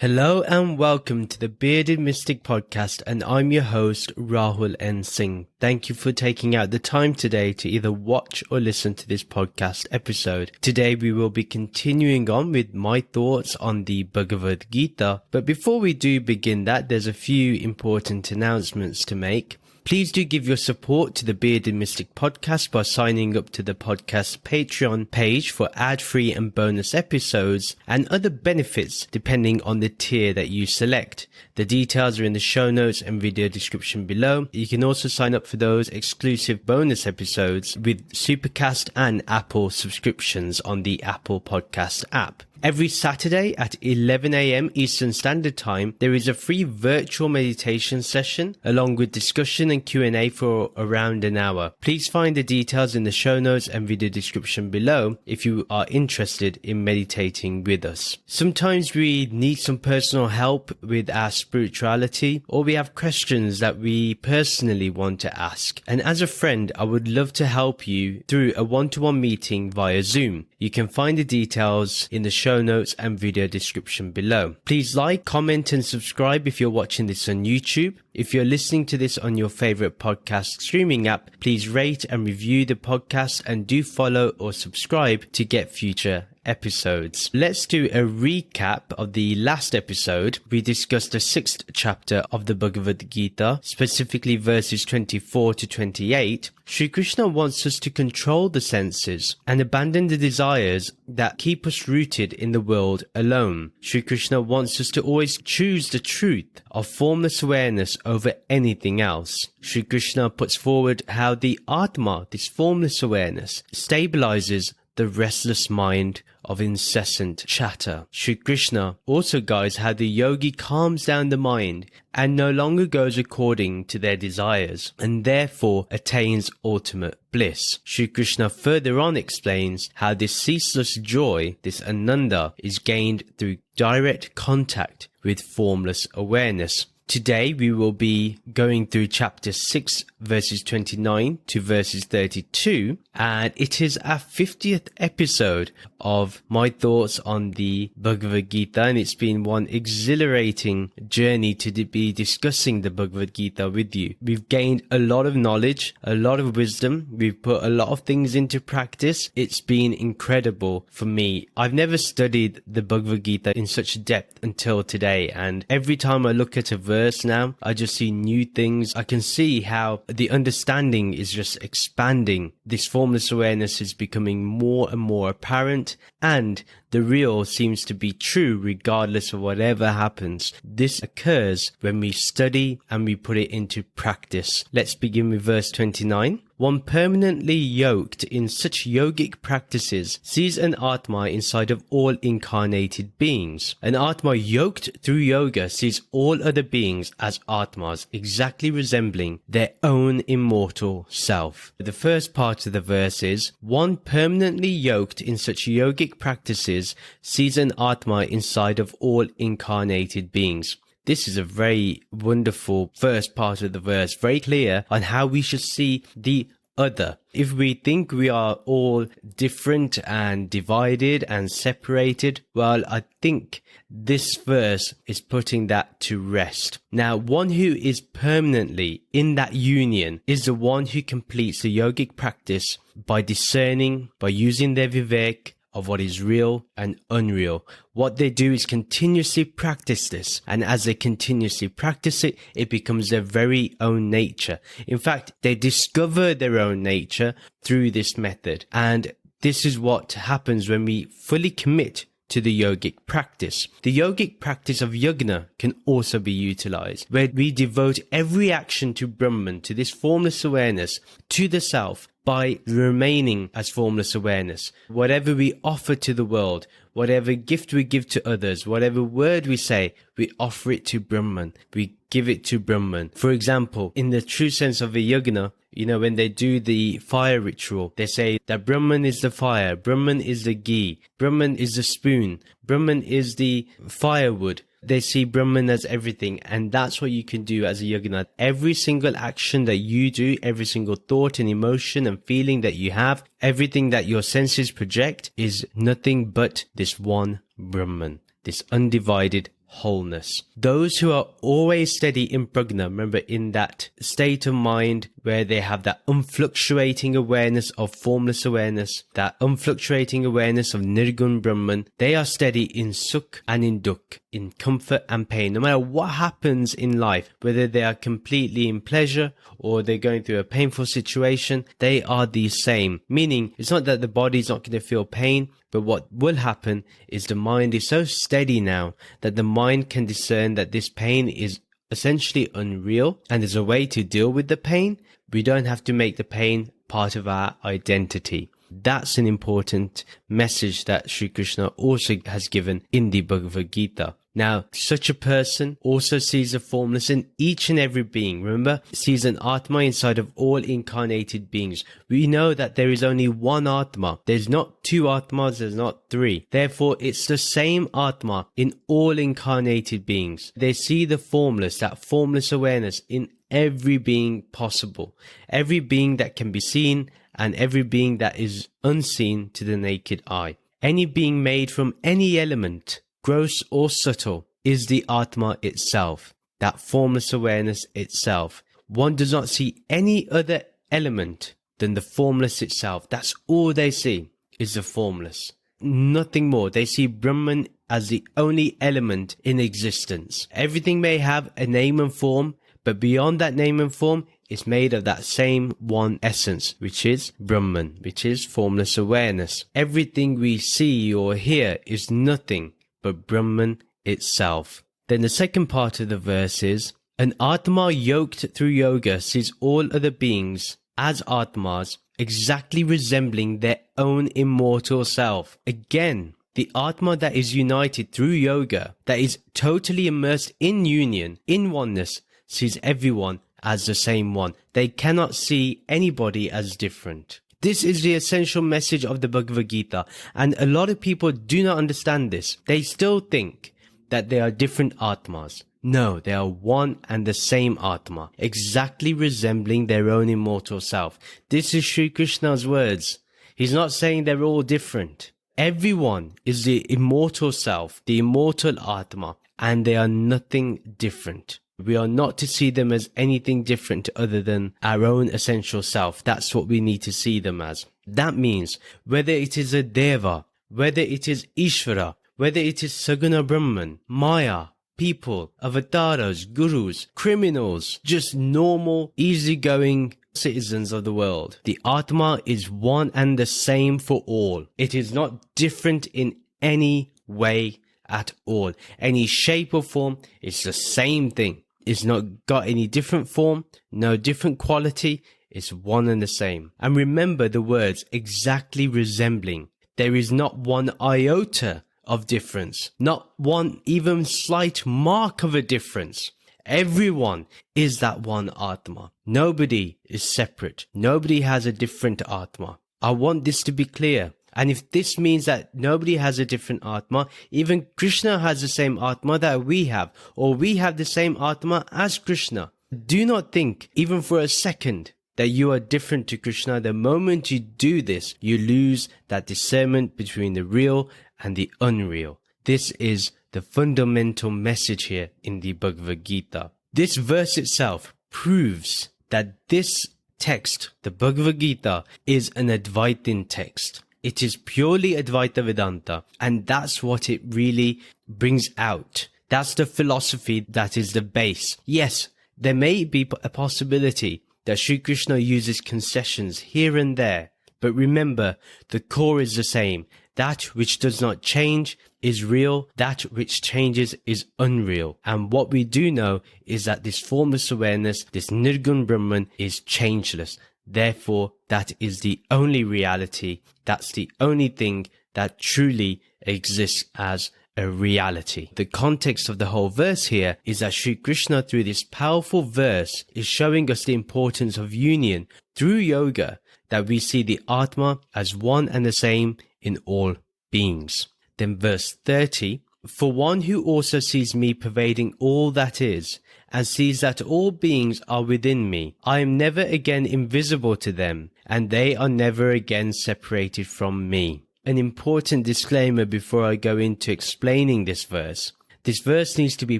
Hello and welcome to the Bearded Mystic Podcast, and I'm your host Rahul N. Singh. Thank you for taking out the time today to either watch or listen to this podcast episode. Today we will be continuing on with my thoughts on the Bhagavad Gita, but before we do begin that, there's a few important announcements to make. Please do give your support to the Bearded Mystic Podcast by signing up to the podcast Patreon page for ad-free and bonus episodes and other benefits depending on the tier that you select. The details are in the show notes and video description below. You can also sign up for those exclusive bonus episodes with Supercast and Apple subscriptions on the Apple Podcast app. Every Saturday at 11 a.m. Eastern Standard Time, there is a free virtual meditation session along with discussion and Q&A for around an hour. Please find the details in the show notes and video description below if you are interested in meditating with us. Sometimes we need some personal help with our spirituality, or we have questions that we personally want to ask. And as a friend, I would love to help you through a one-to-one meeting via Zoom. You can find the details in the show notes and video description below. Please like, comment and subscribe if you're watching this on YouTube. If you're listening to this on your favorite podcast streaming app, please rate and review the podcast and do follow or subscribe to get future episodes. Let's do a recap of the last episode. We discussed the 6th chapter of the Bhagavad Gita, specifically verses 24 to 28. Sri Krishna wants us to control the senses and abandon the desires that keep us rooted in the world alone. Sri Krishna wants us to always choose the truth of formless awareness over anything else. Sri Krishna puts forward how the Atma, this formless awareness, stabilizes the restless mind of incessant chatter. Sri Krishna also guides how the yogi calms down the mind and no longer goes according to their desires and therefore attains ultimate bliss. Sri Krishna further on explains how this ceaseless joy, this ananda, is gained through direct contact with formless awareness. Today we will be going through chapter 6 verses 29 to verses 32, and it is our 50th episode of my thoughts on the Bhagavad Gita, and it's been one exhilarating journey to be discussing the Bhagavad Gita with you. We've gained a lot of knowledge, a lot of wisdom, we've put a lot of things into practice. It's been incredible for me. I've never studied the Bhagavad Gita in such depth until today, and every time I look at a verse now, I just see new things. I can see how the understanding is just expanding. This formless awareness is becoming more and more apparent, and the real seems to be true regardless of whatever happens. This occurs when we study and we put it into practice. Let's begin with verse 29. One permanently yoked in such yogic practices sees an Atma inside of all incarnated beings. An Atma yoked through yoga sees all other beings as Atmas, exactly resembling their own immortal self. The first part of the verse is, one permanently yoked in such yogic practices sees an Atma inside of all incarnated beings. This is a very wonderful first part of the verse, very clear on how we should see the other. If we think we are all different and divided and separated, well, I think this verse is putting that to rest. Now, one who is permanently in that union is the one who completes the yogic practice by discerning, by using their vivek, of what is real and unreal. What they do is continuously practice this, and as they continuously practice it, it becomes their very own nature. In fact, they discover their own nature through this method, and this is what happens when we fully commit to the yogic practice. The yogic practice of yajna can also be utilized, where we devote every action to Brahman, to this formless awareness, to the self, by remaining as formless awareness. Whatever we offer to the world, whatever gift we give to others, whatever word we say, we offer it to Brahman. We give it to Brahman. For example, in the true sense of a yajna, when they do the fire ritual, they say that Brahman is the fire, Brahman is the ghee, Brahman is the spoon, Brahman is the firewood. They see Brahman as everything, and that's what you can do as a yoginath. Every single action that you do, every single thought and emotion and feeling that you have, everything that your senses project is nothing but this one Brahman, this undivided wholeness. Those who are always steady in prajna, remember, in that state of mind where they have that unfluctuating awareness of formless awareness, that unfluctuating awareness of nirgun Brahman, they are steady in sukha and in dukha, in comfort and pain. No matter what happens in life, whether they are completely in pleasure or they're going through a painful situation, they are the same. Meaning, it's not that the body's not going to feel pain, but what will happen is the mind is so steady now that the mind can discern that this pain is essentially unreal and there's a way to deal with the pain. We don't have to make the pain part of our identity. That's an important message that Sri Krishna also has given in the Bhagavad Gita. Now, such a person also sees the formless in each and every being. Remember, sees an Atma inside of all incarnated beings. We know that there is only one Atma. There's not two Atmas, there's not three. Therefore, it's the same Atma in all incarnated beings. They see the formless, that formless awareness in every being possible. Every being that can be seen and every being that is unseen to the naked eye. Any being made from any element, gross or subtle, is the Atma itself, that formless awareness itself. One does not see any other element than the formless itself. That's all they see, is the formless. Nothing more. They see Brahman as the only element in existence. Everything may have a name and form, but beyond that name and form, it's made of that same one essence, which is Brahman, which is formless awareness. Everything we see or hear is nothing but Brahman itself. Then the second part of the verse is, an Atma yoked through yoga sees all other beings as Atmas, exactly resembling their own immortal self. Again, the Atma that is united through yoga, that is totally immersed in union, in oneness, sees everyone as the same one. They cannot see anybody as different. This is the essential message of the Bhagavad Gita, and a lot of people do not understand this. They still think that they are different Atmas. No, they are one and the same Atma, exactly resembling their own immortal self. This is Sri Krishna's words. He's not saying they're all different. Everyone is the immortal self, the immortal Atma, and they are nothing different. We are not to see them as anything different other than our own essential self. That's what we need to see them as. That means whether it is a Deva, whether it is Ishvara, whether it is Saguna Brahman, Maya, people, avatars, gurus, criminals, just normal, easygoing citizens of the world. The Atma is one and the same for all. It is not different in any way at all. Any shape or form, it's the same thing. It's not got any different form, no different quality. It's one and the same. And remember the words exactly resembling. There is not one iota of difference, not one even slight mark of a difference. Everyone is that one Atma. Nobody is separate. Nobody has a different Atma. I want this to be clear. And if this means that nobody has a different Atma, even Krishna has the same Atma that we have, or we have the same Atma as Krishna. Do not think, even for a second, that you are different to Krishna. The moment you do this, you lose that discernment between the real and the unreal. This is the fundamental message here in the Bhagavad Gita. This verse itself proves that this text, the Bhagavad Gita, is an Advaitin text. It is purely Advaita Vedanta, and that's what it really brings out. That's the philosophy that is the base. Yes, there may be a possibility that Sri Krishna uses concessions here and there, but remember, the core is the same. That which does not change is real, that which changes is unreal. And what we do know is that this formless awareness, this Nirgun Brahman, is changeless. Therefore, that is the only reality. That's the only thing that truly exists as a reality. The context of the whole verse here is that Sri Krishna, through this powerful verse, is showing us the importance of union through yoga, that we see the Atma as one and the same in all beings. Then verse 30, for one who also sees me pervading all that is, and sees that all beings are within me, I am never again invisible to them, and they are never again separated from me. An important disclaimer before I go into explaining this verse. This verse needs to be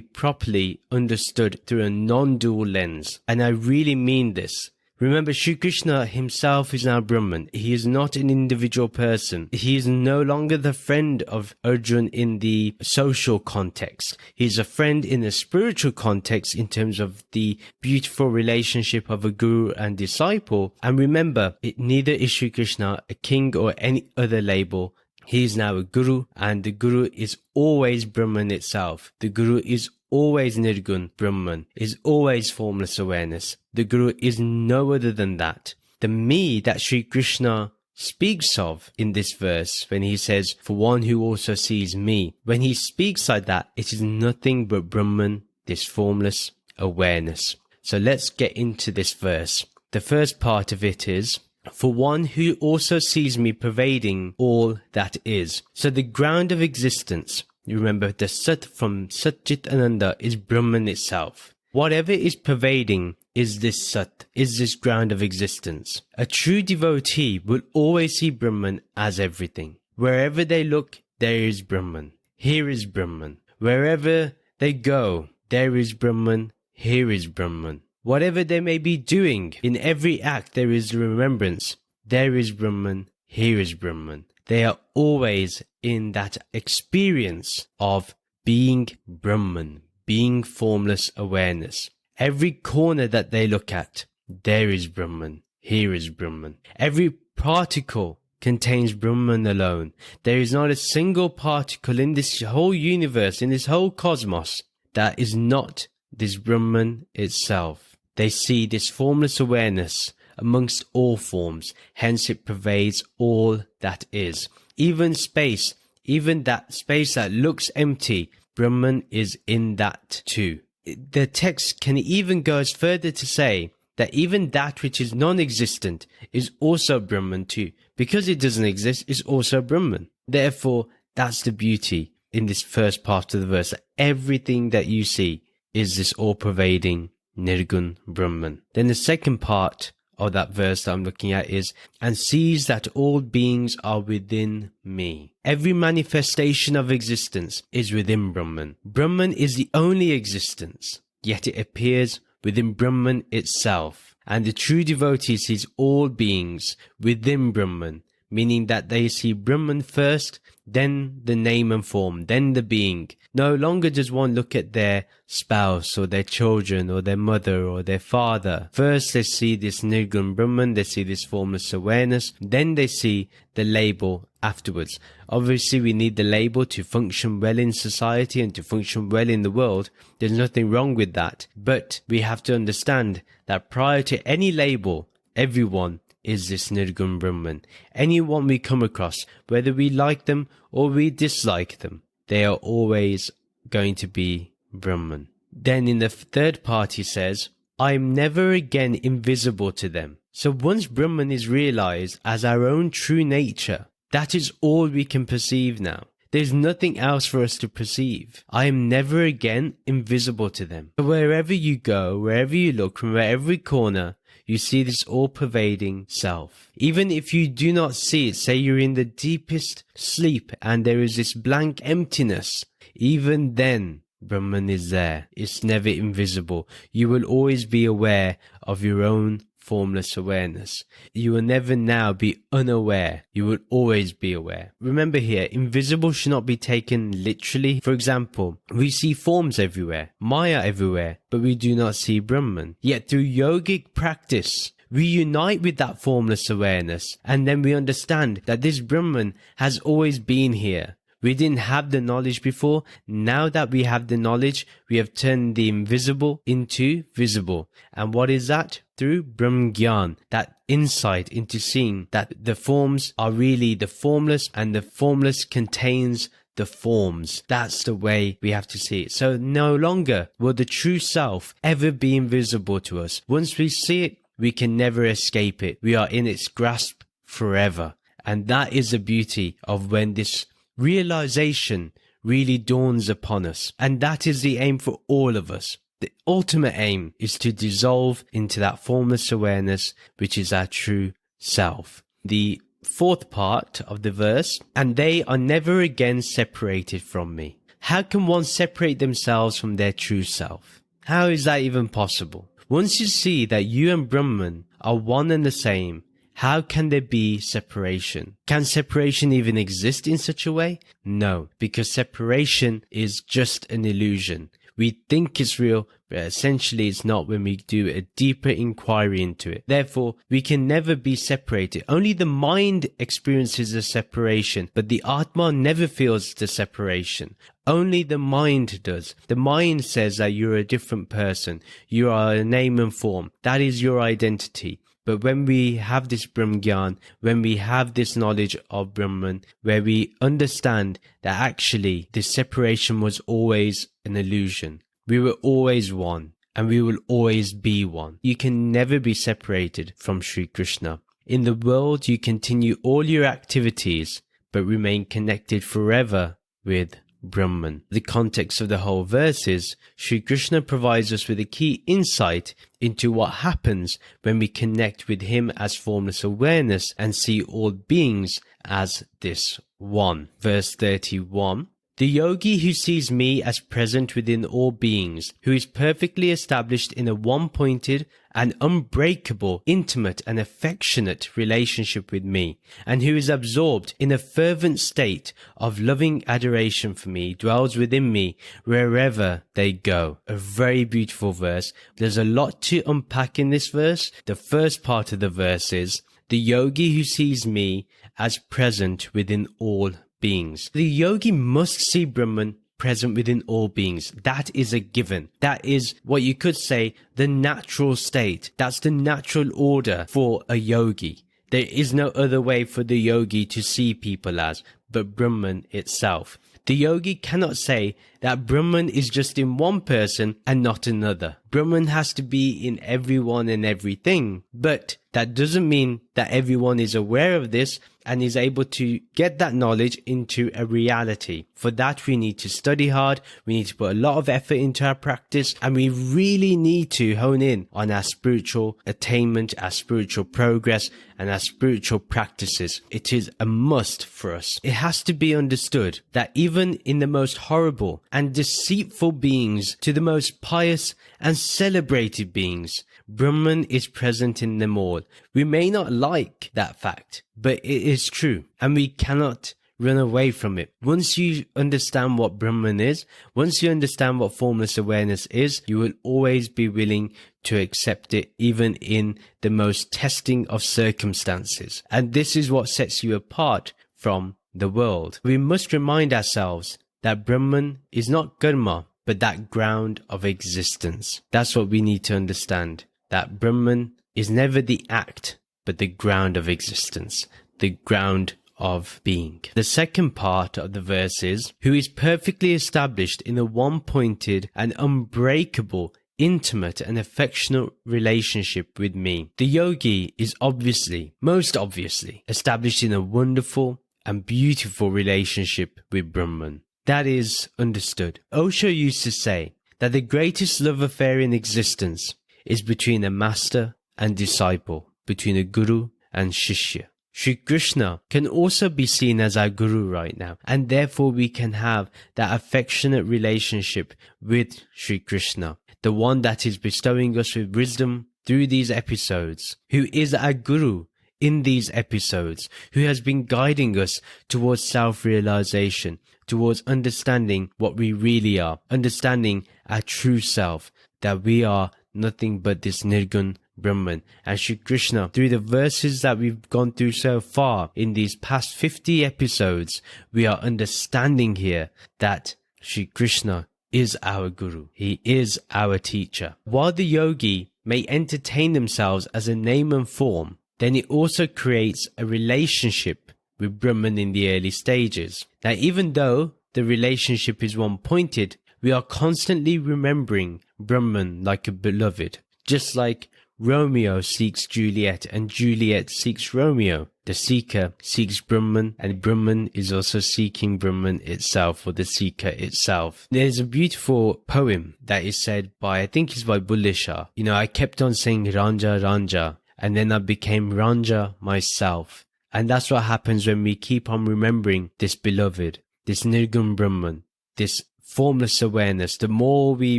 properly understood through a non-dual lens. And I really mean this. Remember, Sri Krishna himself is now Brahman. He is not an individual person. He is no longer the friend of Arjuna in the social context. He is a friend in the spiritual context in terms of the beautiful relationship of a guru and disciple. And remember, neither is Sri Krishna a king or any other label. He is now a guru, and the guru is always Brahman itself. The guru is always Nirgun Brahman, is always formless awareness. The guru is no other than that. The me that Sri Krishna speaks of in this verse, when he says, for one who also sees me, when he speaks like that, it is nothing but Brahman, this formless awareness. So let's get into this verse. The first part of it is, for one who also sees me pervading all that is. So the ground of existence, you remember the Sat from Sat Chit Ananda is Brahman itself. Whatever is pervading is this Sat, is this ground of existence. A true devotee will always see Brahman as everything. Wherever they look, there is Brahman. Here is Brahman. Wherever they go, there is Brahman. Here is Brahman. Whatever they may be doing, in every act there is remembrance. There is Brahman, here is Brahman. They are always in that experience of being Brahman, being formless awareness. Every corner that they look at, there is Brahman, here is Brahman. Every particle contains Brahman alone. There is not a single particle in this whole universe, in this whole cosmos, that is not this Brahman itself. They see this formless awareness amongst all forms, hence it pervades all that is. Even space, even that space that looks empty, Brahman is in that too. The text can even go as further to say that even that which is non-existent is also Brahman too. Because it doesn't exist, it's also Brahman. Therefore, that's the beauty in this first part of the verse, that everything that you see is this all-pervading Nirgun Brahman. Then the second part of that verse that I'm looking at is, and sees that all beings are within me. Every manifestation of existence is within Brahman. Brahman is the only existence, yet it appears within Brahman itself. And the true devotee sees all beings within Brahman, meaning that they see Brahman first, then the name and form, then the being. No longer does one look at their spouse or their children or their mother or their father. First they see this Nirgun Brahman, they see this formless awareness, then they see the label afterwards. Obviously we need the label to function well in society and to function well in the world. There's nothing wrong with that. But we have to understand that prior to any label, everyone is this Nirgun Brahman. Anyone we come across, whether we like them or we dislike them, they are always going to be Brahman. Then in the third part he says, I am never again invisible to them. So once Brahman is realized as our own true nature, that is all we can perceive now. There's nothing else for us to perceive. I am never again invisible to them. But wherever you go, wherever you look, from every corner, you see this all-pervading self. Even if you do not see it, say you're in the deepest sleep and there is this blank emptiness, even then Brahman is there. It's never invisible. You will always be aware of your own formless awareness. You will never now be unaware. You will always be aware. Remember here, invisible should not be taken literally. For example, we see forms everywhere, Maya everywhere, but we do not see Brahman. Yet through yogic practice, we unite with that formless awareness, and then we understand that this Brahman has always been here. We didn't have the knowledge before. Now that we have the knowledge, we have turned the invisible into visible. And what is that? Through Brahm Gyan, that insight into seeing that the forms are really the formless and the formless contains the forms. That's the way we have to see it. So no longer will the true self ever be invisible to us. Once we see it, we can never escape it. We are in its grasp forever. And that is the beauty of when this realization really dawns upon us. And that is the aim for all of us. The ultimate aim is to dissolve into that formless awareness, which is our true self. The fourth part of the verse, and they are never again separated from me. How can one separate themselves from their true self? How is that even possible? Once you see that you and Brahman are one and the same, how can there be separation? Can separation even exist in such a way? No, because separation is just an illusion. We think it's real, but essentially it's not when we do a deeper inquiry into it. Therefore, we can never be separated. Only the mind experiences the separation, but the Atma never feels the separation. Only the mind does. The mind says that you're a different person. You are a name and form. That is your identity. But when we have this Brahm Gyan, when we have this knowledge of Brahman, where we understand that actually this separation was always an illusion. We were always one, and we will always be one. You can never be separated from Sri Krishna. In the world, you continue all your activities, but remain connected forever with Brahman. The context of the whole verse is Sri Krishna provides us with a key insight into what happens when we connect with him as formless awareness and see all beings as this one. Verse 31. The yogi who sees me as present within all beings, who is perfectly established in a one-pointed and unbreakable, intimate and affectionate relationship with me, and who is absorbed in a fervent state of loving adoration for me, dwells within me wherever they go. A very beautiful verse. There's a lot to unpack in this verse. The first part of the verse is, the yogi who sees me as present within all beings. The yogi must see Brahman present within all beings. That is a given. That is what you could say the natural state. That's the natural order for a yogi. There is no other way for the yogi to see people as but Brahman itself. The yogi cannot say that Brahman is just in one person and not another. Brahman has to be in everyone and everything, but that doesn't mean that everyone is aware of this and is able to get that knowledge into a reality. For that, we need to study hard, we need to put a lot of effort into our practice, and we really need to hone in on our spiritual attainment, our spiritual progress, and our spiritual practices. It is a must for us. It has to be understood that even in the most horrible and deceitful beings to the most pious and celebrated beings, Brahman is present in them all. We may not like that fact, but it is true, and we cannot run away from it. Once you understand what Brahman is, once you understand what formless awareness is, you will always be willing to accept it, even in the most testing of circumstances. And this is what sets you apart from the world. We must remind ourselves that Brahman is not karma, but that ground of existence. That's what we need to understand. That Brahman is never the act, but the ground of existence, the ground of being. The second part of the verse is, who is perfectly established in a one-pointed and unbreakable, intimate and affectionate relationship with me. The yogi is obviously, most obviously, established in a wonderful and beautiful relationship with Brahman. That is understood. Osho used to say that the greatest love affair in existence is between a master and disciple, between a guru and shishya. Sri Krishna can also be seen as our guru right now, and therefore we can have that affectionate relationship with Sri Krishna, the one that is bestowing us with wisdom through these episodes, who is our guru in these episodes, who has been guiding us towards self-realization, towards understanding what we really are, understanding our true self, that we are nothing but this Nirgun Brahman. And Sri Krishna, through the verses that we've gone through so far in these past 50 episodes, we are understanding here that Sri Krishna is our guru. He is our teacher. While the yogi may entertain themselves as a name and form, then it also creates a relationship with Brahman in the early stages. Now, even though the relationship is one-pointed, we are constantly remembering Brahman like a beloved, just like Romeo seeks Juliet and Juliet seeks Romeo. The seeker seeks Brahman and Brahman is also seeking Brahman itself, or the seeker itself. There's a beautiful poem that is said by, I think it's by Bulleh Shah. I kept on saying Ranja, Ranja, and then I became Ranja myself. And that's what happens when we keep on remembering this beloved, this Nirgun Brahman, this formless awareness. The more we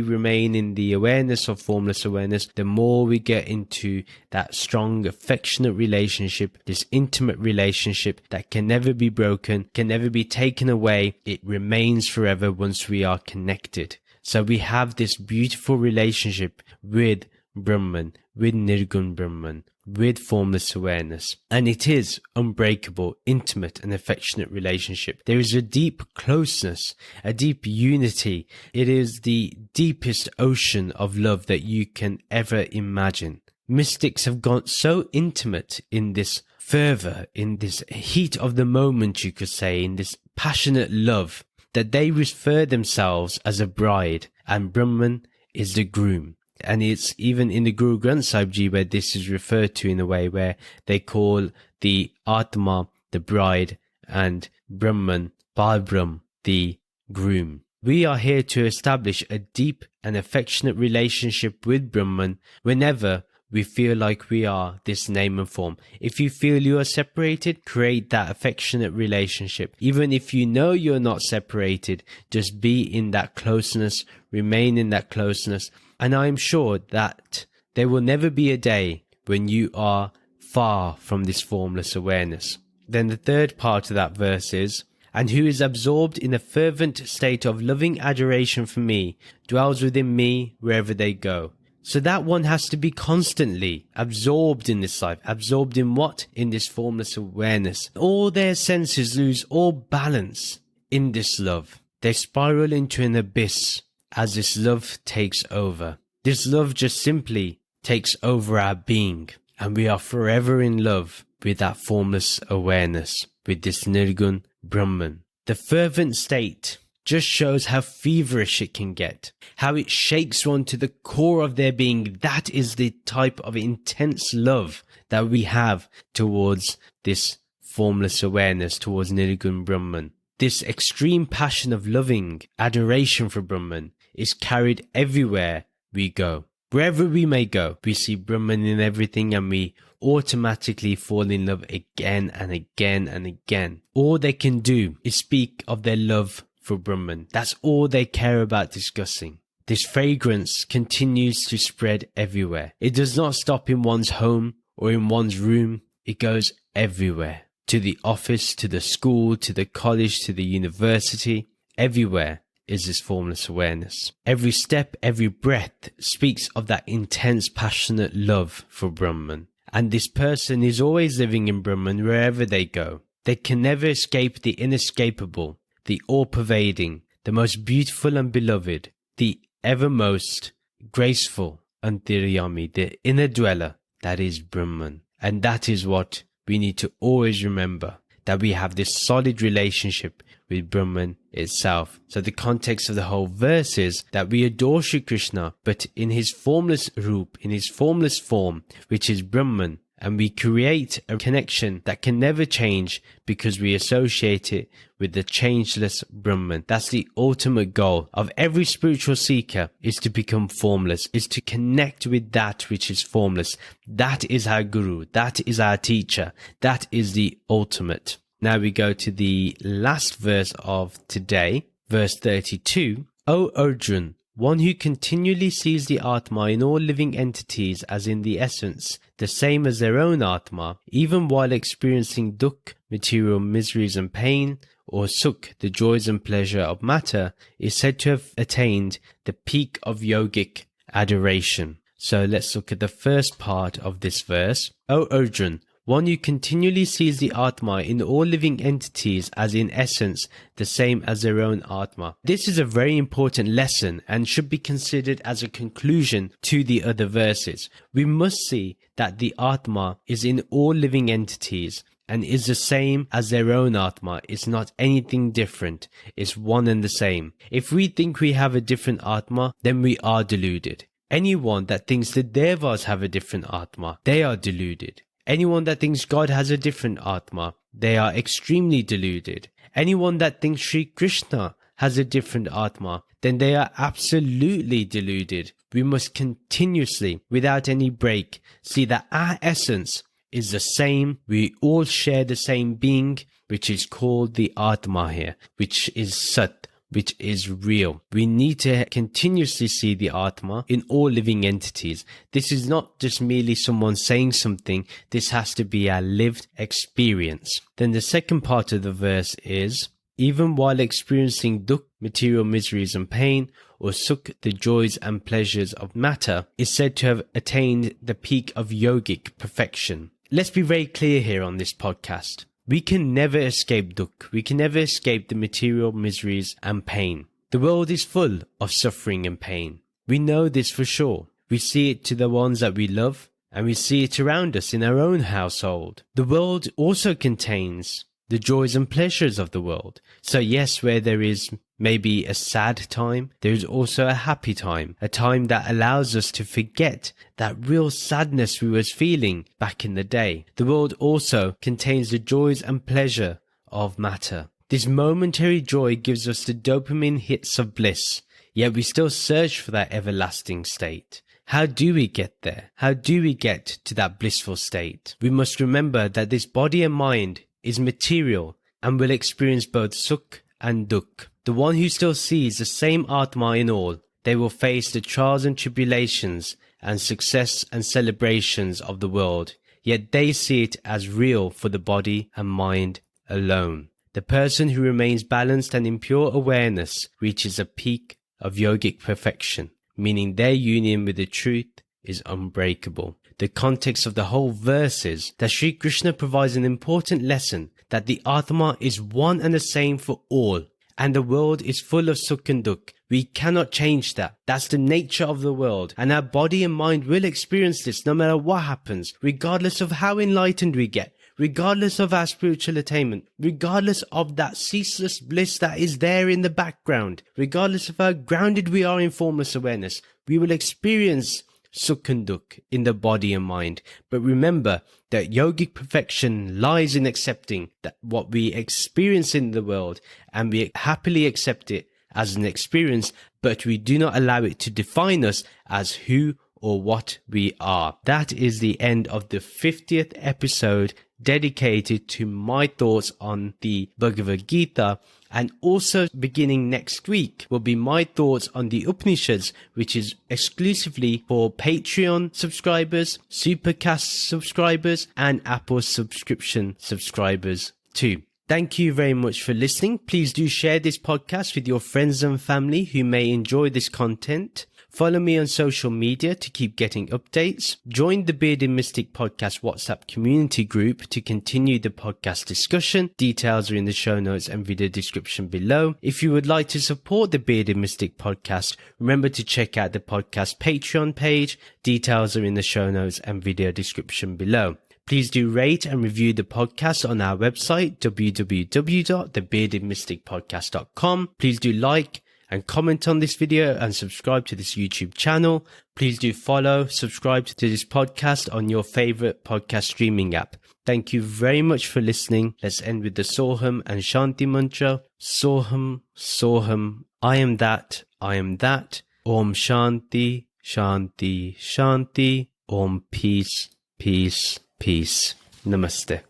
remain in the awareness of formless awareness, the more we get into that strong, affectionate relationship, this intimate relationship that can never be broken, can never be taken away. It remains forever once we are connected. So we have this beautiful relationship with Brahman, with Nirgun Brahman, with formless awareness. And it is unbreakable, intimate and affectionate relationship. There is a deep closeness, a deep unity. It is the deepest ocean of love that you can ever imagine. Mystics have gone so intimate in this fervor, in this heat of the moment, you could say, in this passionate love, that they refer themselves as a bride and Brahman is the groom. And it's even in the Guru Granth Sahib Ji where this is referred to in a way where they call the Atma the bride and Brahman, Parbrahm, the groom. We are here to establish a deep and affectionate relationship with Brahman whenever we feel like we are this name and form. If you feel you are separated, create that affectionate relationship. Even if you know you're not separated, just be in that closeness, remain in that closeness. And I'm sure that there will never be a day when you are far from this formless awareness. Then the third part of that verse is, and who is absorbed in a fervent state of loving adoration for me, dwells within me wherever they go. So that one has to be constantly absorbed in this life. Absorbed in what? In this formless awareness. All their senses lose all balance in this love. They spiral into an abyss as this love takes over. This love just simply takes over our being. And we are forever in love with that formless awareness, with this Nirgun Brahman. The fervent state just shows how feverish it can get, how it shakes one to the core of their being. That is the type of intense love that we have towards this formless awareness, towards Nirgun Brahman. This extreme passion of loving adoration for Brahman is carried everywhere we go. Wherever we may go, we see Brahman in everything and we automatically fall in love again and again and again. All they can do is speak of their love for Brahman. That's all they care about discussing. This fragrance continues to spread everywhere. It does not stop in one's home or in one's room. It goes everywhere. To the office, to the school, to the college, to the university. Everywhere is this formless awareness. Every step, every breath speaks of that intense, passionate love for Brahman. And this person is always living in Brahman wherever they go. They can never escape the inescapable, the all-pervading, the most beautiful and beloved, the ever-most graceful Antaryami, the inner dweller, that is Brahman. And that is what we need to always remember, that we have this solid relationship with Brahman itself. So the context of the whole verse is that we adore Sri Krishna, but in his formless roop, in his formless form, which is Brahman, and we create a connection that can never change because we associate it with the changeless Brahman. That's the ultimate goal of every spiritual seeker, is to become formless, is to connect with that which is formless. That is our guru, that is our teacher, that is the ultimate. Now we go to the last verse of today, verse 32. O Arjun, one who continually sees the Atma in all living entities as in the essence, the same as their own Atma, even while experiencing dukha, material miseries and pain, or sukha, the joys and pleasure of matter, is said to have attained the peak of yogic adoration. So let's look at the first part of this verse. O Arjun, one who continually sees the Atma in all living entities as in essence the same as their own Atma. This is a very important lesson and should be considered as a conclusion to the other verses. We must see that the Atma is in all living entities and is the same as their own Atma. It's not anything different. It's one and the same. If we think we have a different Atma, then we are deluded. Anyone that thinks the Devas have a different Atma, they are deluded. Anyone that thinks God has a different Atma, they are extremely deluded. Anyone that thinks Sri Krishna has a different Atma, then they are absolutely deluded. We must continuously, without any break, see that our essence is the same. We all share the same being, which is called the Atma here, which is Sat, which is real. We need to continuously see the Atma in all living entities. This is not just merely someone saying something. This has to be a lived experience. Then the second part of the verse is, even while experiencing dukha, material miseries and pain, or sukha, the joys and pleasures of matter, is said to have attained the peak of yogic perfection. Let's be very clear here on this podcast. We can never escape dukha. We can never escape the material miseries and pain. The world is full of suffering and pain. We know this for sure. We see it to the ones that we love, and we see it around us in our own household. The world also contains the joys and pleasures of the world. So yes, where there is maybe a sad time, there is also a happy time, a time that allows us to forget that real sadness we was feeling back in the day. The world also contains the joys and pleasure of matter. This momentary joy gives us the dopamine hits of bliss, yet we still search for that everlasting state. How do we get there? How do we get to that blissful state? We must remember that this body and mind is material and will experience both sukha and dukha. The one who still sees the same Atma in all, they will face the trials and tribulations and success and celebrations of the world, yet they see it as real for the body and mind alone. The person who remains balanced and in pure awareness reaches a peak of yogic perfection, meaning their union with the truth is unbreakable. The context of the whole verse is that Sri Krishna provides an important lesson that the Atma is one and the same for all, and the world is full of sukha and dukha. We cannot change that. That's the nature of the world, and our body and mind will experience this no matter what happens, regardless of how enlightened we get, regardless of our spiritual attainment, regardless of that ceaseless bliss that is there in the background, regardless of how grounded we are in formless awareness, we will experience sukha and dukha in the body and mind. But remember that yogic perfection lies in accepting that what we experience in the world, and we happily accept it as an experience, but we do not allow it to define us as who or what we are. That is the end of the 50th episode dedicated to my thoughts on the Bhagavad Gita, and also beginning next week will be my thoughts on the Upanishads, which is exclusively for Patreon subscribers, Supercast subscribers, and Apple subscription subscribers too. Thank you very much for listening. Please do share this podcast with your friends and family who may enjoy this content. Follow me on social media to keep getting updates. Join the Bearded Mystic Podcast WhatsApp community group to continue the podcast discussion. Details are in the show notes and video description below. If you would like to support the Bearded Mystic Podcast, remember to check out the podcast Patreon page. Details are in the show notes and video description below. Please do rate and review the podcast on our website, www.thebeardedmysticpodcast.com. Please do like and comment on this video and subscribe to this YouTube channel. Please do follow, subscribe to this podcast on your favorite podcast streaming app. Thank you very much for listening. Let's end with the Soham and Shanti mantra. Soham, Soham, I am that, I am that. Om Shanti, Shanti, Shanti. Om peace, peace, peace. Namaste.